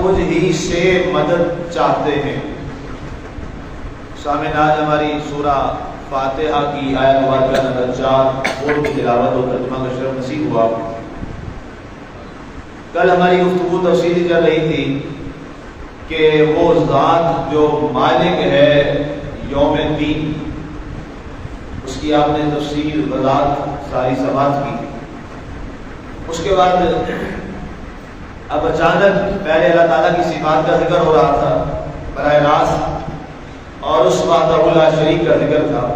مجھ ہی سے مدد چاہتے ہیں۔ سامعین، آج ہماری سورہ فاتحہ کی آیت مبارکہ نمبر 4 کی تلاوت اور ترجمہ کا شرف نصیب ہوا۔ کل ہماری گفتگو تفصیلی چل رہی تھی کہ وہ ذات جو مالک ہے یوم الدین، اس کی آپ نے تفصیل وضاحت ساری سماعت کی۔ اس کے بعد اب اچانک پہلے اللہ تعالیٰ کی صفات کا ذکر ہو رہا تھا براہ راست، اور اس وحدہ لا شریک کا ذکر تھا۔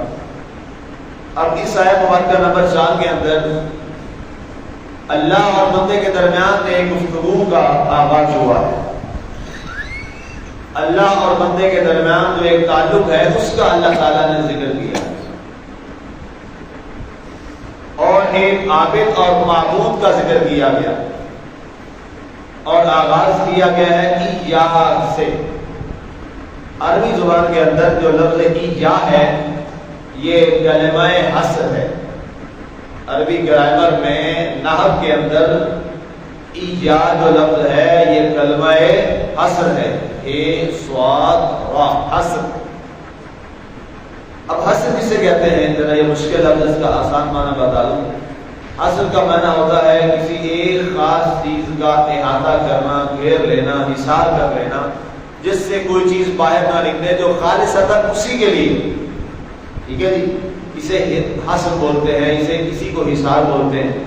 اب اس آیت مبارکہ نمبر 4 کے اندر اللہ اور بندے کے درمیان ایک گفتگو کا آغاز ہوا ہے۔ اللہ اور بندے کے درمیان جو ایک تعلق ہے اس کا اللہ تعالیٰ نے ذکر کیا، اور ایک عابد اور معبود کا ذکر کیا گیا، اور آغاز کیا گیا ہے اِیّا سے۔ عربی زبان کے اندر جو لفظ اِیّا ہے یہ کلمہ حصر ہے۔ عربی گرامر میں نحو کے اندر اِیّا جو لفظ ہے یہ کلمہ حصر ہے، اے صاد را حصر۔ اب حصر کسے کہتے ہیں؟ ذرا یہ مشکل لفظ، اس کا آسان معنی بتا دوں۔ حصر کا معنی ہوتا ہے کسی ایک خاص چیز کا احاطہ کرنا، گھیر لینا، حصار کر لینا، جس سے کوئی چیز باہر نہ نکلے، جو خالصتاً اسی کے لیے۔ ٹھیک ہے جی، اسے حصر بولتے ہیں، اسے کسی کو حصار بولتے ہیں۔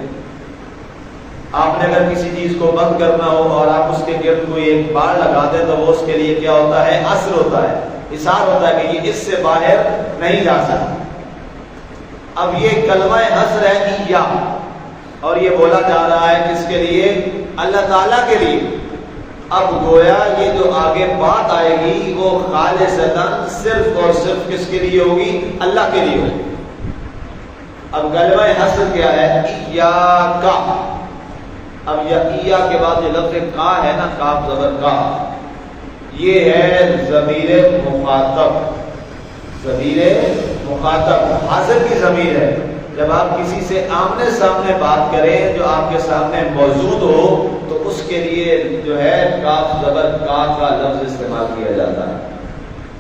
آپ نے اگر کسی چیز کو بند کرنا ہو اور آپ اس کے گرد کوئی ایک بار لگا دیں تو وہ اس کے لیے کیا ہوتا ہے؟ حصر ہوتا ہے، حصار ہوتا ہے کہ یہ اس سے باہر نہیں جا سکتا۔ اب یہ کلمہ حصر ہے اِیّا، اور یہ بولا جا رہا ہے کس کے لیے؟ اللہ تعالیٰ کے لیے۔ اب گویا یہ جو آگے بات آئے گی وہ خالصتاً صرف اور صرف کس کے لیے ہوگی؟ اللہ کے لیے ہوگی۔ اب کلمہ حصر کیا ہے؟ ایاک۔ اب یا کے بعد جو لفظ کا ہے نا، کاف زبر کا، یہ ہے ضمیر مخاطب۔ ضمیر مخاطب حاضر کی ضمیر ہے۔ جب آپ کسی سے آمنے سامنے بات کریں جو آپ کے سامنے موجود ہو تو اس کے لیے جو ہے کاف زبر کا لفظ استعمال کیا جاتا ہے۔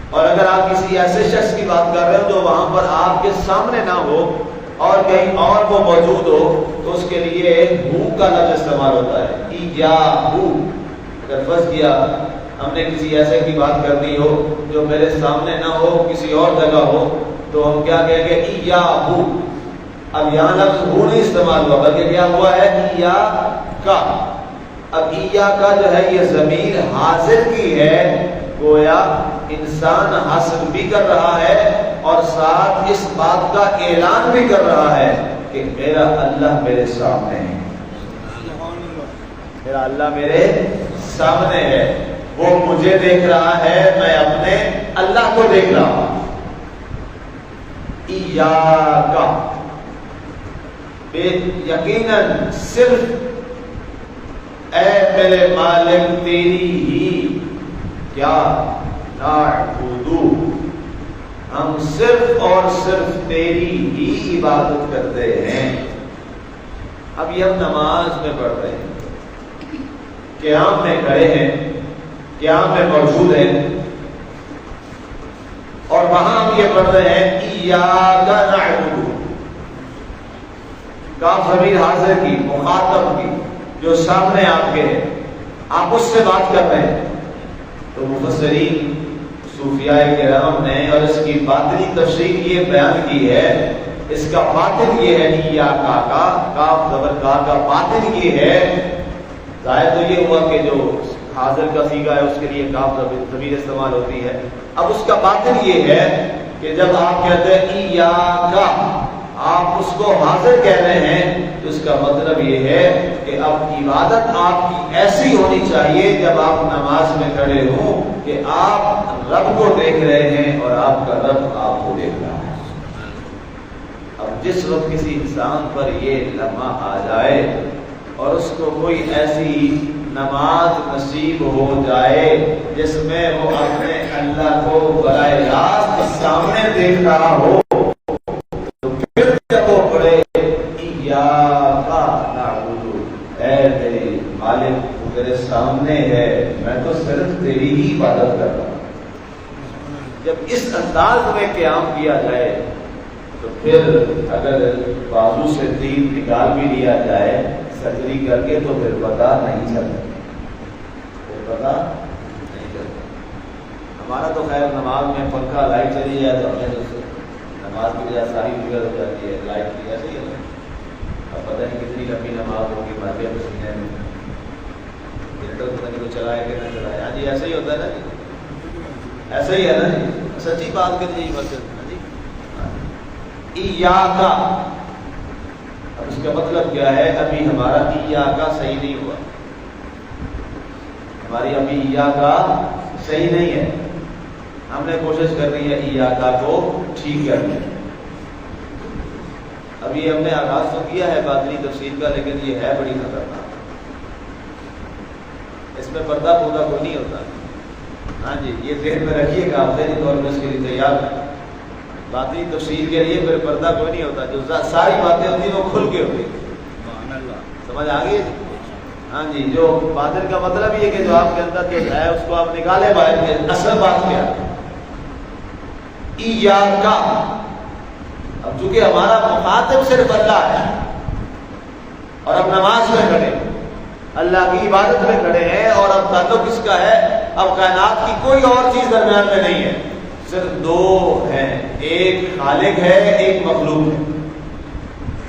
اور اگر آپ کسی ایسے شخص کی بات کر رہے ہو جو وہاں پر آپ کے سامنے نہ ہو اور کہیں اور وہ موجود ہو تو اس کے لیے ہو کا لفظ استعمال ہوتا ہے، ایاہو۔ اگر فرض کیا ہم نے کسی ایسے کی بات کرنی ہو جو میرے سامنے نہ ہو، کسی اور جگہ ہو، تو ہم کیا کہیں گے؟ ایاہو۔ اب یہاں لفظ ہو نہیں استعمال ہوا بلکہ کیا ہوا ہے؟ ایاک۔ اب ایاک جو ہے یہ ضمیر حاضر کی ہے، گویا انسان حاصل بھی کر رہا ہے اور ساتھ اس بات کا اعلان بھی کر رہا ہے کہ میرا اللہ میرے سامنے ہے، میرا اللہ میرے سامنے ہے، وہ مجھے دیکھ رہا ہے، میں اپنے اللہ کو دیکھ رہا ہوں۔ ایاک، بے یقیناً صرف اے میرے مالک تیری ہی کیا نعبدو، ہم صرف اور صرف تیری ہی عبادت کرتے ہیں۔ اب یہ ہم نماز میں پڑھ رہے ہیں، قیام میں کھڑے ہیں، قیام میں موجود ہیں، اور وہاں ہم یہ پڑھ رہے ہیں ایاک نعبدو۔ کاف ضمیر حاضر کی، مخاطب کی، جو سامنے آپ کے ہے، آپ اس سے بات کر رہے ہیں۔ تو مفسرین صوفیاء کرام نے اور اس کی باطنی تفسیر یہ بیان کی ہے، اس کا باطن یہ ہے ایاک کا، کاف زبر کا باطن یہ ہے، ظاہر تو یہ ہوا کہ جو حاضر کا صیغہ ہے اس کے لیے کاف ضمیر استعمال ہوتی ہے۔ اب اس کا باطن یہ ہے کہ جب آپ کہتے ہیں ایاک، آپ اس کو حاضر کہہ رہے ہیں، تو اس کا مطلب یہ ہے کہ اب عبادت آپ کی ایسی ہونی چاہیے جب آپ نماز میں کھڑے ہوں کہ آپ رب کو دیکھ رہے ہیں اور آپ کا رب آپ کو دیکھ رہا ہے۔ اب جس وقت کسی انسان پر یہ لمحہ آ جائے اور اس کو کوئی ایسی نماز نصیب ہو جائے جس میں وہ اپنے اللہ کو براہ راست سامنے دیکھ رہا ہو، اے میرے مالک، میرے سامنے کہنے ہے میں تو صرف تیری ہی عبادت کر رہا ہوں. جب اس انداز میں قیام کیا جائے تو پھر اگر بازو سے تیر نکال بھی لیا جائے سرجری کر کے تو پھر پتہ نہیں چلتا، ہمارا تو خیر نماز میں پنکھا لائٹ چلی جائے تو ہمیں تو نماز کی وجہ ساری فکر ہو جاتی ہے، لائٹ کی ایسے ہی ہے. اب پتہ نہیں کتنی لمبی نماز ہوگی مرکے پسینے میں جنریٹر پتہ نہیں کو چلائے کہ نہ چلائے. ہاں جی ایسے ہی ہوتا ہے نا جی، ایسے ہی ہے نا جی، سچی بات کر دیجیے بس. ہاں جی ایاکا، اب اس کا مطلب کیا ہے؟ ابھی ہمارا ایاکا صحیح نہیں ہوا، ہماری ابھی ایاکا صحیح نہیں ہے. ہم نے کوشش کرنی ہے ایاکا کو ٹھیک کرنے. ابھی ہم نے آغاز تو کیا ہے باطنی تفسیر کا، لیکن یہ ہے بڑی خطرناک، اس میں پردہ پودہ کوئی نہیں ہوتا. ہاں جی یہ ذہن میں رکھیے گا، آپ ذہنی طور پر اس کے لیے تیار ہیں. باطنی تفسیر کے لیے پھر پردہ کوئی نہیں ہوتا، جو ساری باتیں ہوتی ہیں وہ کھل کے ہوتی ہیں. سمجھ آ گئی؟ ہاں جی جو باطن کا مطلب یہ کہ جو آپ کے اندر جو ہے اس کو آپ نکالے باہر کے. اصل بات کیا ہے؟ ایاکا. اب چونکہ ہمارا مخاطب صرف اللہ ہے اور اب نماز میں کھڑے اللہ کی عبادت میں کھڑے ہیں، اور اب تعلق کس کا ہے؟ اب کائنات کی کوئی اور چیز درمیان میں نہیں ہے، صرف دو ہیں، ایک خالق ہے ایک مخلوق ہے،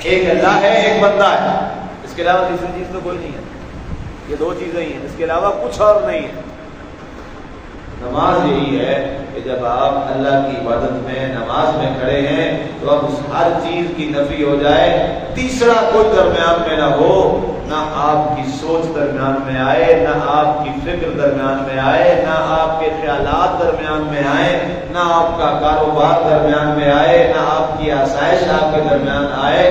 ایک اللہ ہے ایک بندہ ہے. اس کے علاوہ تیسری چیز تو کوئی نہیں ہے. یہ دو چیزیں ہی ہیں، اس کے علاوہ کچھ اور نہیں ہے. نماز یہی ہے کہ جب آپ اللہ کی عبادت میں نماز میں کھڑے ہیں تو اب اس ہر چیز کی نفی ہو جائے، تیسرا کوئی درمیان میں نہ ہو، نہ آپ کی سوچ درمیان میں آئے، نہ آپ کی فکر درمیان میں آئے، نہ آپ کے خیالات درمیان میں آئے، نہ آپ کا کاروبار درمیان میں آئے، نہ آپ کی آسائش آپ کے درمیان آئے،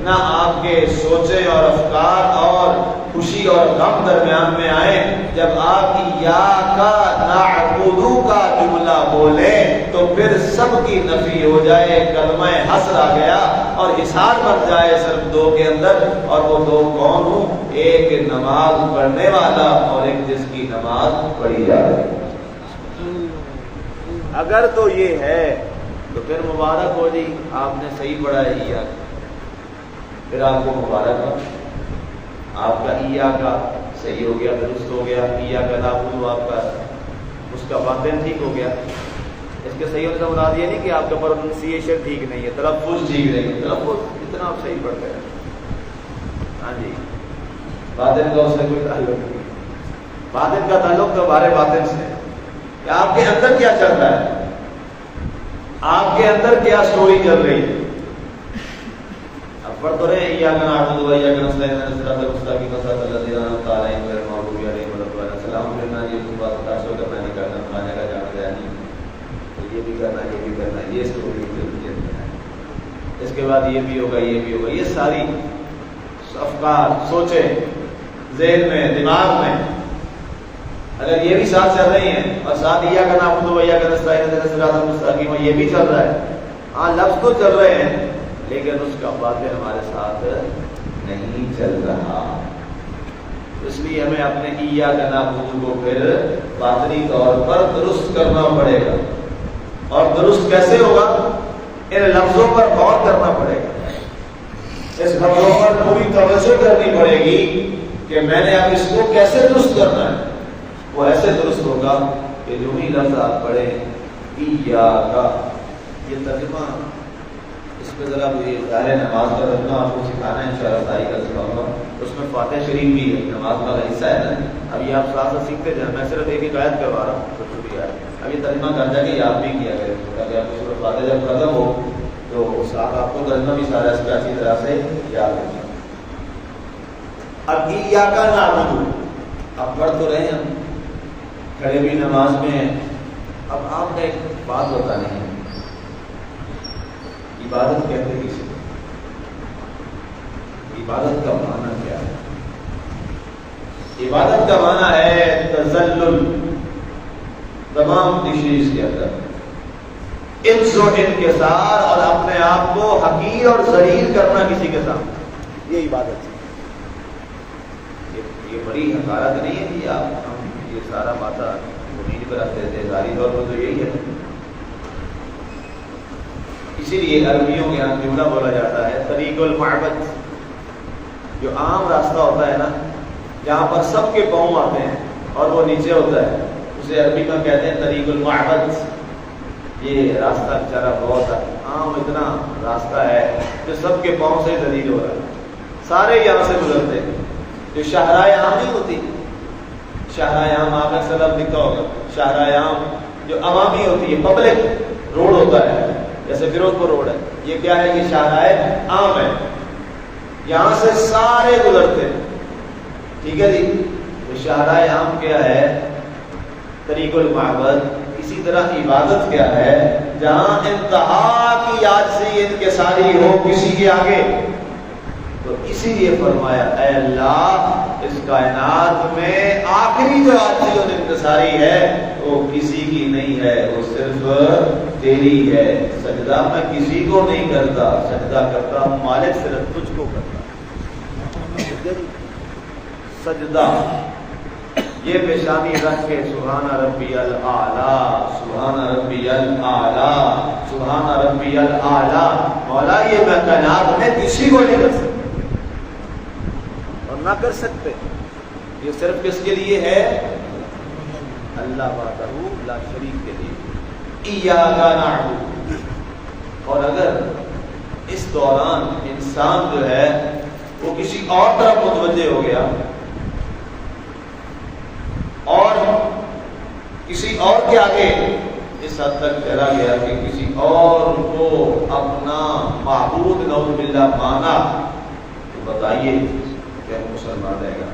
نہ آپ کے سوچیں اور افکار اور خوشی اور غم درمیان میں آئے. جب آپ ایاکا نعبدو کا جملہ بولیں تو پھر سب کی نفی ہو جائے، کلمہ حصر آ گیا اور حصار بن جائے صرف دو کے اندر. اور وہ دو کون ہوں؟ ایک نماز پڑھنے والا اور ایک جس کی نماز پڑھی جا رہی. اگر تو یہ ہے تو پھر مبارک ہو جی، آپ نے صحیح پڑھا ہے ایاکا، پھر آپ کو مبارک ہو، آپ کا ایاکا صحیح ہو گیا، درست ہو گیا. ایاکا نعبدو آپ کا اس کا باطن ٹھیک ہو گیا. اس کے صحیح ہونے سے مراد یہ نہیں کہ آپ کا پروننسیشن ٹھیک نہیں ہے، تلفظ ٹھیک نہیں ہے، تلفظ اتنا آپ صحیح پڑھ گئے. ہاں جی باطن کا اس سے کوئی تعلق نہیں. باطن کا تعلق تو ہمارے باطن سے ہے کہ آپ کے اندر کیا چل رہا ہے، آپ کے اندر کیا سٹوری چل رہی ہے. پڑھ تو رہے ہیں ایاکا نعبدو و ایاکا نستعین اهدنا الصراط المستقیم صراط الذین انعمت علیہم غیر المغضوب علیہم ولا الضالین. سلام کرنا یہ بھی بات تاثر کرنا نہیں کرنا، کھانے کا جانا گیا نہیں، تو یہ بھی کرنا یہ بھی کرنا، یہ سٹوری ہے. اس کے بعد یہ بھی ہوگا یہ بھی ہوگا. یہ ساری افکار سوچیں ذہن میں دماغ میں اگر یہ بھی ساتھ چل رہی ہیں اور ساتھ ایاکا نعبدو و ایاکا نستعین اهدنا الصراط المستقیم یہ بھی چل رہا ہے. ہاں لفظ تو چل رہے ہیں لیکن اس کا باطن ہمارے ساتھ نہیں چل رہا. اس لیے ہمیں اپنے ایاکا نعبدو کو پھر باطنی طور پر درست کرنا پڑے گا. اور درست کیسے ہوگا؟ ان لفظوں پر غور کرنا پڑے گا، اس لفظوں پر پوری توجہ کرنی پڑے گی کہ میں نے اب اس کو کیسے درست کرنا ہے. وہ ایسے درست ہوگا کہ جو ہی لفظ آپ پڑھیں ایاکا، یہ ترجمہ اس پہ ذرا ظاہر نماز کا ترجمہ آپ کو سکھانا ہے انشاءاللہ تعالی کا سکھاؤں گا. اس میں فاتحہ شریف بھی ہے، نماز کا حصہ ہے نا. اب یہ آپ ساتھ ساتھ سیکھتے جائیں، میں صرف ایک آیت کروا رہا ہوں چھوٹی آیت. اب یہ ترجمہ کر جا کے یاد بھی کیا کریں تاکہ آپ کو سورۃ فاتحہ جب ختم ہو تو ساتھ آپ کو ترجمہ بھی سارا اس کا اچھی طرح سے یاد رکھیں. اب ایاکا نعبدو اب پڑھ تو رہے ہیں، ہم کھڑے بھی نماز میں ہیں. اب آپ نے ایک بات بتانی ہے، عبادت کہتے کسی کو؟ عبادت کا معنی کیا ہے؟ عبادت کا معنی ہے تذلل تمام ڈکشنریز کے اندر، عجز و انکسار اور اپنے آپ کو حقیر اور ذلیل کرنا کسی کے سامنے، یہ عبادت ہے. یہ بڑی حقارت نہیں ہے کہ آپ ہم سارا ماتا نیچ پر رکھ دیتے ہیں، ظاہری طور پر تو یہی ہے. اسی لیے عربیوں کے یہاں جملہ بولا جاتا ہے طریق المعبد، جو عام راستہ ہوتا ہے نا جہاں پر سب کے پاؤں آتے ہیں اور وہ نیچے ہوتا ہے، اسے عربی میں کہتے ہیں طریق المعبد. یہ راستہ بیچارہ بہت عام اتنا راستہ ہے جو سب کے پاؤں سے ذلیل ہو رہا ہے، سارے یہاں سے گزرتے ہیں. جو شاہراہ عام نہیں ہوتی، شاہراہ عام آپ نے سلب لکھا ہوگا، شاہراہ عام جو عوامی ہوتی ہے، پبلک روڈ ہوتا ہے، جیسے فیروز پور روڈ ہے، یہ کیا ہے؟ یہ شاہراہ عام ہے، یہاں سے سارے گزرتے ہیں. ٹھیک ہے جی. تو شاہراہ عام کیا ہے؟ طریق المعبد. اسی طرح عبادت کیا ہے؟ جہاں انتہا کی عاجزی انکساری ہو کسی کے آگے. تو اسی لیے فرمایا اے اللہ اس کائنات میں آخری جو عاجزی اور انکساری ہے وہ کسی کی نہیں ہے، وہ صرف تیری ہے. سجدہ میں کسی کو نہیں کرتا، سجدہ کرتا ہوں مالک صرف تجھ کو کرتا. سجدہ یہ پیشانی رکھ کے سبحان ربی الاعلیٰ، سبحان ربی الاعلیٰ، سبحان ربی الاعلیٰ. مولا یہ میں کائنات میں کسی کو نہیں کر سکتا اور نہ کر سکتے. یہ صرف کس کے لیے ہے؟ اللہ وحدہ لا شریک کے لیے. ایاک نعبد. اور اگر اس دوران انسان جو ہے وہ کسی اور طرف متوجہ ہو گیا اور کسی اور کے آگے اس حد تک چلا گیا کہ کسی اور کو اپنا معبود نعوذ باللہ مانا، تو بتائیے کیا مسلمان رہے گا؟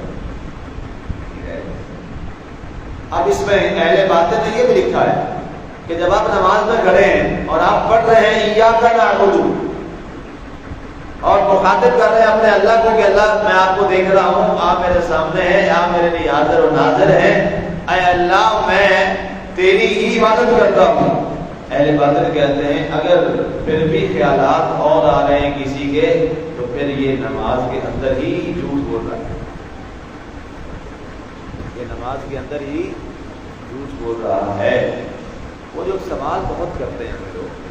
اب اس میں اہل باطن نے یہ بھی لکھا ہے کہ جب آپ نماز میں کھڑے ہیں اور آپ پڑھ رہے ہیں ایاک نعبد اور مخاطب کر رہے ہیں اپنے اللہ کو کہ اللہ میں آپ کو دیکھ رہا ہوں، آپ میرے سامنے ہیں، آپ میرے لیے حاضر و ناظر ہیں، اے اللہ میں تیری ہی عبادت کرتا ہوں. اہل باطن کہتے ہیں اگر پھر بھی خیالات اور آ رہے ہیں کسی کے تو پھر یہ نماز کے اندر ہی جھوٹ بول رہا ہے، یہ نماز کے اندر ہی جھوٹ بول رہا ہے. وہ جو سوال بہت کرتے ہیں لوگ،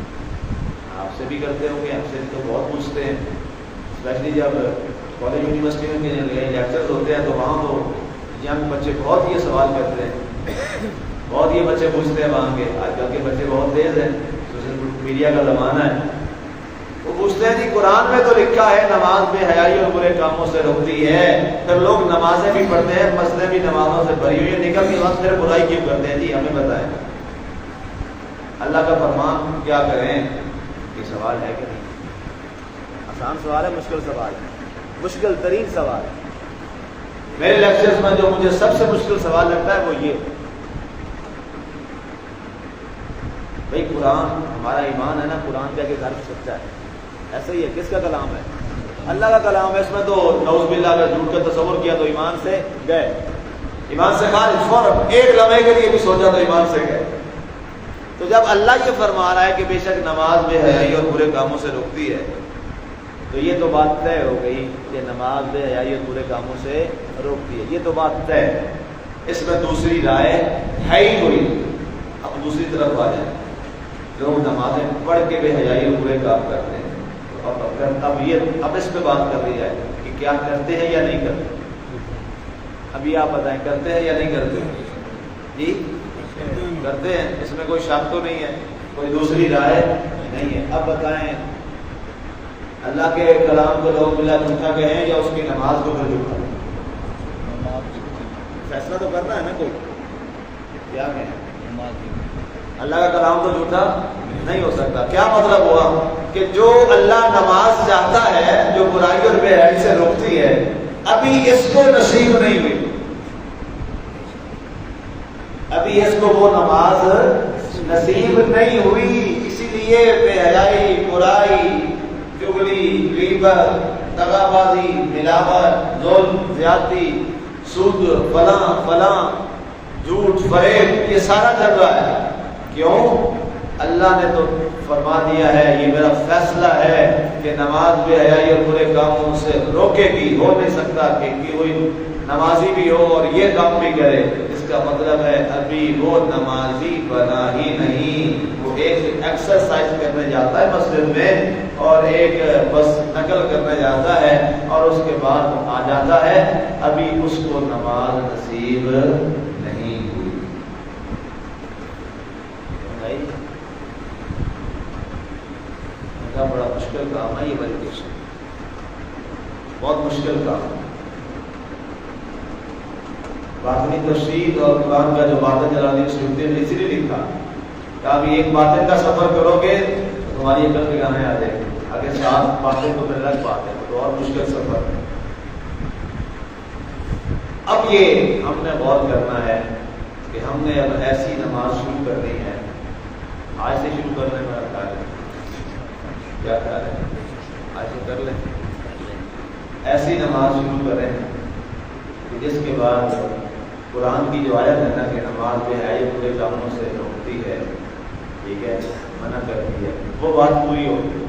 آپ سے بھی کرتے ہوں گے، ہم سے تو بہت پوچھتے ہیں، اسپیشلی جب کالج یونیورسٹی میں لیکچرز ہوتے ہیں تو وہاں تو ینگ بچے بہت یہ سوال کرتے ہیں، بہت یہ بچے پوچھتے ہیں وہاں کے. آج کل کے بچے بہت تیز ہیں، سوشل میڈیا کا زمانہ ہے. وہ پوچھتے ہیں جی قرآن میں تو لکھا ہے نماز بے حیائی اور برے کاموں سے روکتی ہے، پھر لوگ نمازیں بھی پڑھتے ہیں، مسجدیں بھی نمازوں سے بھری ہوئی ہیں، نکل کے وقت پھر برائی کیوں کرتے ہیں؟ جی ہمیں بتائیں. اللہ کا فرمان کیا کریں؟ یہ سوال ہے کہ نہیں؟ آسان سوال ہے، مشکل سوال ہے، مشکل ترین سوال ہے. میرے لیکچرز میں جو مجھے سب سے مشکل سوال لگتا ہے وہ یہ، بھائی قرآن ہمارا ایمان ہے نا، قرآن کا کہ گھر سچا ہے، ایسا ہی ہے، کس کا کلام ہے؟ اللہ کا کلام ہے. اس میں تو نعوذ باللہ اگر جھوٹ کا تصور کیا تو ایمان سے گئے، ایمان سے خارج، فوراً ایک لمحے کے لیے بھی سوچا تو ایمان سے گئے. تو جب اللہ یہ فرما رہا ہے کہ بے شک نماز بے حیائی اور برے کاموں سے روکتی ہے، تو یہ تو بات طے ہو گئی کہ نماز بے حیائی اور برے کاموں سے روکتی ہے، یہ تو بات طے. اس میں دوسری رائے ہے ہی کوئی. اب دوسری طرف آ جائیں، لوگ نمازیں پڑھ کے بے حیائی اور برے کام کرتے ہیں. اب اس پہ بات کر رہی ہے کہ کیا کرتے ہیں یا نہیں کرتے. ابھی آپ بتائیں کرتے ہیں یا نہیں کرتے؟ جی کرتے ہیں، اس میں کوئی شک تو نہیں ہے، کوئی دوسری رائے نہیں ہے. اب بتائیں اللہ کے کلام کو لوگ ملا جھوٹا کہیں یا اس کی نماز کو پھر جھوٹا؟ فیصلہ تو کرنا ہے نا کوئی، کیا کہیں؟ اللہ کا کلام تو جھوٹا نہیں ہو سکتا. کیا مطلب ہوا کہ جو اللہ نماز چاہتا ہے، جو برائی اور بے حیائی سے روکتی ہے، ابھی اس کو نصیب نہیں ہوئی، ابھی اس کو وہ نماز نصیب نہیں ہوئی. اسی لیے بے حیائی، برائی، چغلی، غیبت، دغابازی، ملاوٹ، ظلم، زیادتی، سود، فلاں، جھوٹ، فریب، یہ سارا چل رہا ہے. کیوں؟ اللہ نے تو فرما دیا ہے، یہ میرا فیصلہ ہے کہ نماز بے حیائی اور برے کاموں سے روکے گی. ہو نہیں سکتا کہ کوئی نمازی بھی ہو اور یہ کام بھی کرے. اس کا مطلب ہے ابھی وہ نمازی بنا ہی نہیں، وہ ایک ایکسرسائز کرنے جاتا ہے مسجد میں اور ایک بس نقل کرنے جاتا ہے اور اس کے بعد آ جاتا ہے، ابھی اس کو نماز نصیب نہیں ہوئی۔ بڑا مشکل کام ہے یہ ویلیڈیشن، بہت مشکل کام ہے۔ باطنی تشریح اور قرآن کا جو باطن جلالی سیوطی نے اسی لیے لکھا کہ آپ ایک باطن کا سفر کرو گے تو تمہاری عقل ٹھکانے آ جائے گی، آگے 7 باطن تو پھر الگ بات ہے، تو اور مشکل سفر ہے۔ اب یہ ہم نے غور کرنا ہے کہ ہم نے اب ایسی نماز شروع کرنی ہے، آج سے شروع کرنے میں رکھا ہے، کیا خیال ہے؟ آج سے کر لیں، ایسی نماز شروع کریں کہ جس کے بعد قرآن کی جو آیت ہے نا کہ نماز جو ہے یہ پورے کاموں سے روکتی ہے، ٹھیک ہے، منع کرتی ہے، وہ بات پوری ہوگی۔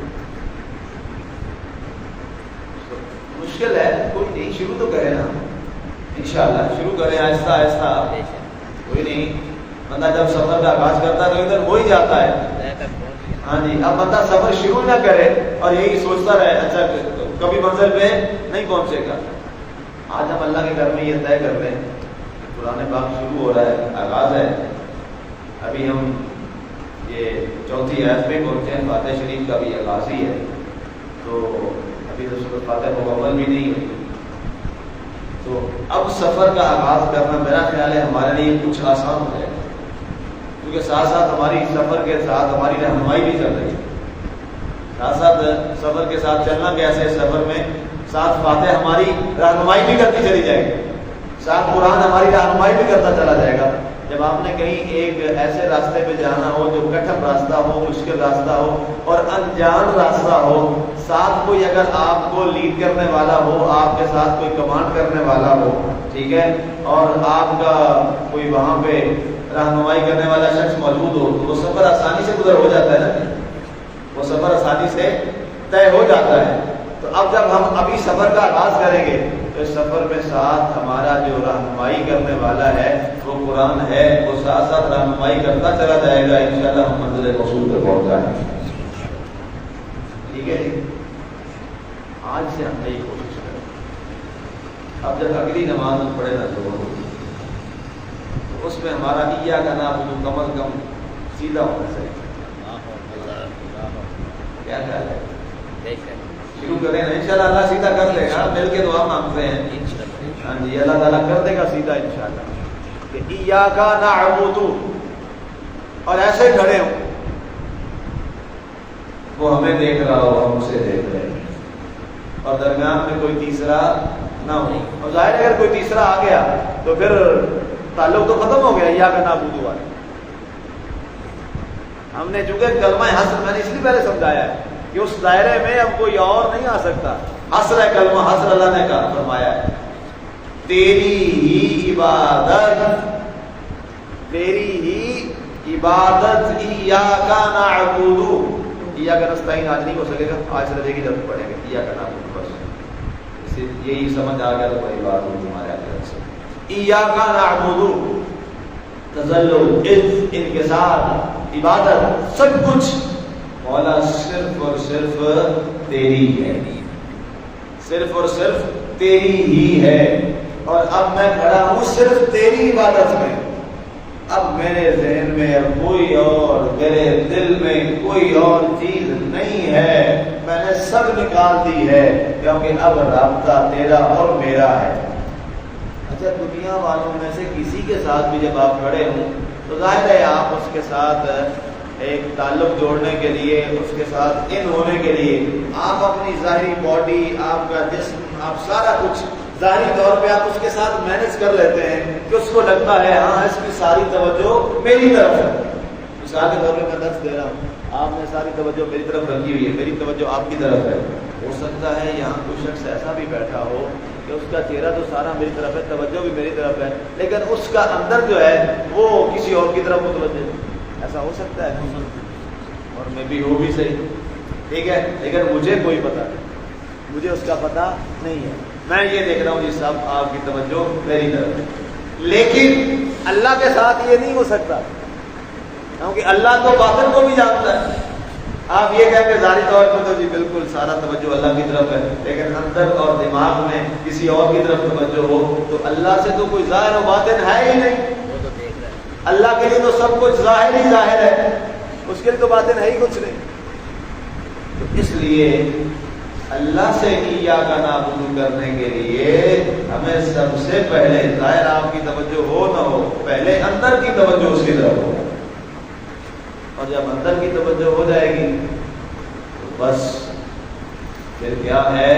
مشکل ہے، کوئی نہیں، شروع تو کریں نا، انشاءاللہ شروع کریں آہستہ آہستہ، کوئی نہیں۔ بندہ جب سفر کا آغاز کرتا ہے تو ادھر ہو ہی جاتا ہے، ہاں جی۔ اب بندہ سفر شروع نہ کرے اور یہی سوچتا رہے اچھا کبھی منزل پہ نہیں پہنچے گا۔ آج ہم اللہ کے گھر میں یہ طے کر لیں، قرآن پاک شروع ہو رہا ہے، آغاز ہے، ابھی ہم یہ 4 آیت پہ پہنچے ہیں، فاتح شریف کا بھی آغاز ہی ہے، تو ابھی تو سورۃ فاتح مکمل بھی نہیں ہوئی، تو اب سفر کا آغاز کرنا میرا خیال ہے ہمارے لیے کچھ آسان ہو جائے گا، کیونکہ ساتھ ساتھ ہماری سفر کے ساتھ ہماری رہنمائی بھی چل رہی ہے، ساتھ ساتھ سفر کے ساتھ چلنا کیسے، سفر میں ساتھ فاتح ہماری رہنمائی بھی کرتی چلی جائے گی، ساتھ قرآن ہماری رہنمائی بھی کرتا چلا جائے گا۔ جب آپ نے کہیں ایک ایسے راستے پہ جانا ہو جو کٹھن راستہ ہو، مشکل راستہ ہو اور انجان راستہ ہو، ساتھ کوئی اگر آپ کو لیڈ کرنے والا ہو، آپ کے ساتھ کوئی کمانڈ کرنے والا ہو، ٹھیک ہے، اور آپ کا کوئی وہاں پہ رہنمائی کرنے والا شخص موجود ہو تو وہ سفر آسانی سے گزر ہو جاتا ہے نا، وہ سفر آسانی سے طے ہو جاتا ہے۔ تو اب جب ہم ابھی سفر کا آغاز کریں گے تو اس سفر میں ساتھ ہمارا جو رہنمائی کرنے والا ہے وہ قرآن ہے، وہ ساتھ ساتھ رہنمائی کرتا چلا جائے گا، انشاءاللہ ہم منزل مقصود پہ پہنچ جائیں گے، ٹھیک ہے جی۔ آج سے ہم نئی کوشش کریں، اب جب اگلی نماز ہم پڑھے نا تو اس میں ہمارا ایاک نعبد کم از کم سیدھا ہونا چاہیے، کیا خیال ہے؟ شروع کریں نا، انشاءاللہ اللہ سیدھا کر لے گا، مل کے دعا مانگتے ہیں، ہاں جی، اللہ تعالیٰ کر دے گا سیدھا انشاءاللہ، کہ ایاک نعبد، اور ایسے کھڑے ہوں وہ ہمیں دیکھ رہا ہو، ہم اسے دیکھ رہے ہیں، اور درمیان میں کوئی تیسرا نہ ہو، اور ظاہر اگر کوئی تیسرا آ گیا تو پھر تعلق تو ختم ہو گیا ایاک نعبد والے۔ ہم نے چونکہ کلمہ حسر میں نے اس لیے پہلے سمجھایا ہے کہ اس دائرے میں اب کوئی اور نہیں آ سکتا، حسر ہے کلمہ، حسر اللہ نے کہا فرمایا ہے، تیری ہی عبادت، تیری ہی عبادت، ایاک نعبد، ایاک نستعین آج نہیں ہو سکے گا، آج سے دیکھ جب پڑھیں گے ایاک نعبد، بس یہی سمجھ آ گیا تو بڑی بات ہوگی ہمارے آگے سے۔ ایاک نعبد، تذلل، عز، انکسار، عبادت، سب کچھ مولا صرف اور صرف تیری ہے، صرف اور صرف تیری ہی ہے، اور اب میں کھڑا ہوں صرف تیری عبادت میں، اب میرے ذہن میں اب کوئی اور، میرے دل میں کوئی اور چیز نہیں ہے، میں نے سب نکال دی ہے، کیونکہ اب رابطہ تیرا اور میرا ہے۔ اچھا، دنیا والوں میں سے کسی کے ساتھ بھی جب آپ کھڑے ہوں تو ظاہر ہے آپ اس کے ساتھ ایک تعلق جوڑنے کے لیے، اس کے ساتھ ان ہونے کے لیے آپ اپنی ظاہری باڈی، آپ کا جسم، آپ سارا کچھ ظاہری طور پہ آپ اس کے ساتھ مینج کر لیتے ہیں کہ اس کو لگتا ہے ہاں اس کی ساری توجہ میری طرف ہے۔ مثال کے طور پہ میں درس دے رہا ہوں، آپ نے ساری توجہ میری طرف رکھی ہوئی ہے، میری توجہ آپ کی طرف ہے۔ ہو سکتا ہے یہاں کوئی شخص ایسا بھی بیٹھا ہو کہ اس کا چہرہ تو سارا میری طرف ہے، توجہ بھی میری طرف ہے، لیکن اس کا اندر جو ہے وہ کسی اور کی طرف متوجہ ہے، ایسا ہو سکتا ہے، اور میں بھی ہو بھی صحیح، ٹھیک ہے، لیکن مجھے کوئی پتہ نہیں، مجھے اس کا پتہ نہیں ہے، میں یہ دیکھ رہا ہوں جی صاحب آپ کی توجہ میری طرف ہے، لیکن اللہ کے ساتھ یہ نہیں ہو سکتا، کیونکہ اللہ تو باطن کو بھی جانتا ہے۔ آپ یہ کہیں کہ ظاہری طور پر تو جی بالکل سارا توجہ اللہ کی طرف ہے، لیکن اندر اور دماغ میں کسی اور کی طرف توجہ ہو تو اللہ سے تو کوئی ظاہر و باطن ہے ہی نہیں۔ اللہ کے لیے تو سب کچھ ظاہر ہی ظاہر ہے، اس کے لیے تو باطن ہے ہی کچھ نہیں۔ تو اس لیے اللہ سے ایاک نعبد کرنے کے لیے ہمیں سب سے پہلے ظاہر آپ کی توجہ ہو نہ ہو، پہلے اندر کی توجہ اس کی طرف ہو، اور جب اندر کی توجہ ہو جائے گی تو بس پھر کیا ہے،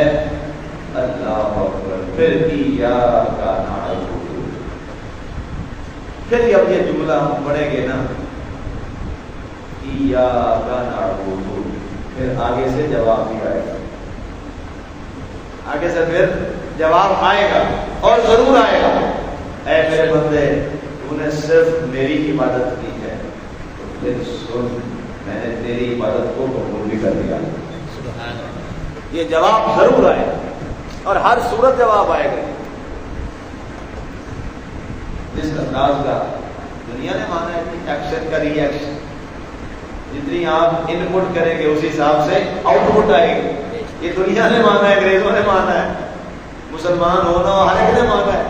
اللہ اکبر، پھر ایاک نعبد۔ پھر جب یہ جملہ ہم پڑھیں گے نا ایاک نعبد، پھر آگے سے جواب بھی آئے گا، آگے سے پھر جواب آئے گا، اور ضرور آئے گا۔ اے میرے بندے، تو نے صرف میری عبادت کی ہے تو پھر سن، میں نے تیری عبادت کو قبول بھی کر لیا۔ یہ جواب ضرور آئے گا، اور ہر صورت جواب آئے گا۔ جس انداز کا دنیا نے مانا ہے کہ ایکشن کا ری ایکشن، جتنی آپ ان پٹ کریں گے اس حساب سے آؤٹ پٹ آئے گی۔ یہ دنیا نے مانا ہے، انگریزوں نے مانا ہے، مسلمان ہونا ہر ایک نے مانا ہے۔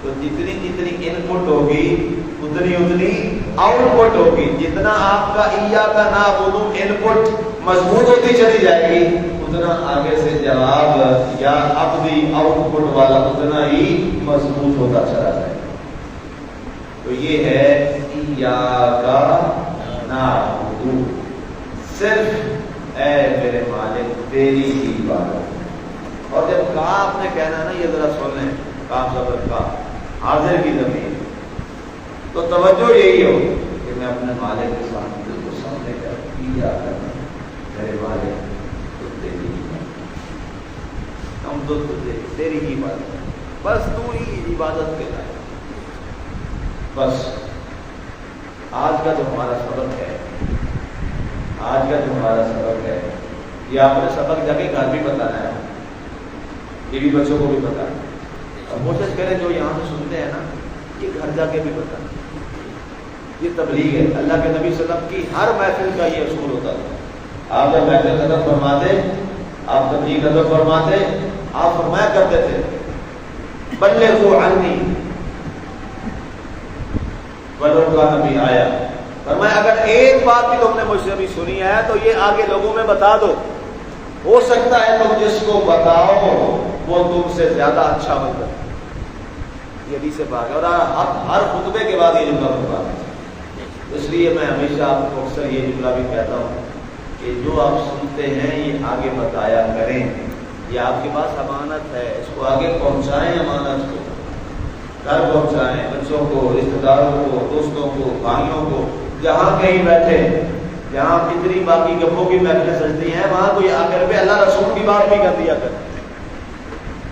تو جتنی جتنی ان پٹ ہوگی اتنی اتنی آؤٹ پٹ ہوگی۔ جتنا آپ کا ایاک نعبد ان پٹ مضبوط ہوتی چلی جائے گی، اتنا آگے سے جواب یا عبدی آؤٹ پٹ والا اتنا ہی مضبوط ہوتا چلا جائے گا۔ تو یہ ہے ایاک نعبد، صرف اے میرے مالک تیری ہی عبادت۔ اور جب کہا آپ نے کہنا ہے نا، یہ ذرا سن لیں، کاف زبر کا حاضر کی ضمیر، تو توجہ یہی ہو کہ میں اپنے مالک کے سامنے دل کو سامنے کر ایاک میرے مالک تو تیری عبادت، ہم تو تیری ہی عبادت، بس تو ہی عبادت کے لائق۔ بس آج کا جو ہمارا سبق ہے، آج کا جو ہمارا سبق ہے، یہ آپ نے سبق جا کے گھر بھی بتانا ہے، یہ بھی بچوں کو بھی بتانا ہے۔ اب کوشش کریں جو یہاں سے سنتے ہیں نا، یہ گھر جا کے بھی بتانا۔ یہ تبلیغ ہے، اللہ کے نبی صلی اللہ علیہ وسلم کی ہر محفل کا یہ اصول ہوتا تھا۔ آپ جب محفل ختم فرماتے، آپ تبلیغ ختم فرماتے، آپ فرمایا کرتے تھے بلغوا عنی ولو کان بی آیا، فرمایا اگر ایک بات بھی تم نے مجھ سے ابھی سنی ہے تو یہ آگے لوگوں میں بتا دو، ہو سکتا ہے تم جس کو بتاؤ وہ تم سے زیادہ اچھا بندہ۔ یہ حدیث پاک ہے، اور ہر خطبے کے بعد یہ جملہ فرماتے ہیں۔ اس لیے میں ہمیشہ آپ کو اکثر یہ جملہ بھی کہتا ہوں کہ جو آپ سنتے ہیں یہ آگے بتایا کریں، یہ آپ کے پاس امانت ہے، اس کو آگے پہنچائیں، امانت کو گھر پہنچائیں، بچوں کو، رشتہ داروں کو، دوستوں کو، بھائیوں کو، جہاں کہیں بیٹھے، جہاں کتنی باقی گپوں کی محفلیں سجتی ہیں، وہاں کوئی آ کر پہ اللہ رسول کی بات بھی کر دیا کرے،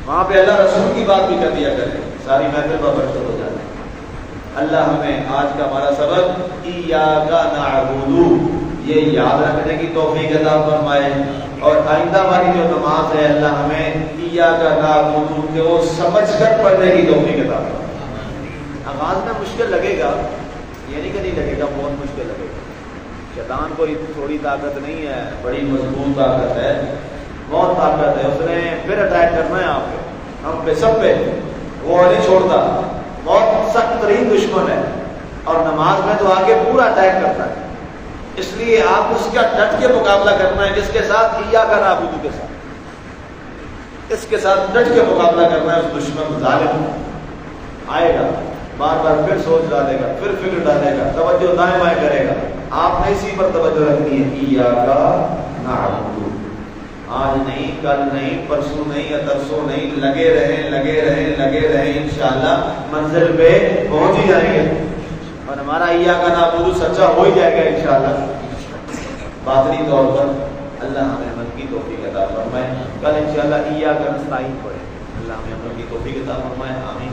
وہاں پہ اللہ رسول کی بات بھی کر دیا کرے، ساری محفل پر برکت ہو جاتی ہے۔ اللہ ہمیں آج کا ہمارا سبق ایاک نعبد یہ یاد رکھنے کی توفیق عطا فرمائے، اور آئندہ ہماری جو نماز ہے اللہ ہمیں ایاک نعبد کو سمجھ کر پڑھنے کی توفیق عطا فرمائے۔ آغاز میں مشکل لگے گا، یہ نہیں کہ نہیں لگے گا، بہت مشکل لگے گا۔ شیطان کو تھوڑی طاقت نہیں ہے، بڑی مضبوط طاقت ہے، بہت طاقت ہے، اس نے پھر اٹیک کرنا ہے آپ پہ، ہم پہ، سب پہ، وہ نہیں چھوڑتا، بہت سخت ترین دشمن ہے، اور نماز میں تو آگے پورا اٹیک کرتا ہے۔ اس لیے آپ اس کا ڈٹ کے مقابلہ کرنا ہے، جس کے ساتھ ایاک نعبد کے ساتھ، اس کے ساتھ ڈٹ کے مقابلہ کرنا ہے۔ اس دشمن ظالم آئے گا، بار بار پھر سوچ ڈالے گا، پھر فکر ڈالے گا، توجہ دائیں بائیں کرے گا، آپ نے اسی پر توجہ رکھنی ہے، ایاک نعبد، آج نہیں، کل نہیں، پرسوں نہیں، یا ترسوں نہیں، لگے رہیں لگے رہیں لگے رہیں، انشاءاللہ منزل پہ پہنچ ہی جائیں گے، اور ہمارا ایاک نعبد سچا ہو ہی جائے گا انشاءاللہ۔ باطنی طور پر اللہ ہمیں عمل کی توفیق عطا فرمائے۔ کل انشاءاللہ ایاک نستعین پڑھیں، اللہ ہمیں عمل کی توفیق عطا فرمائے، آمین۔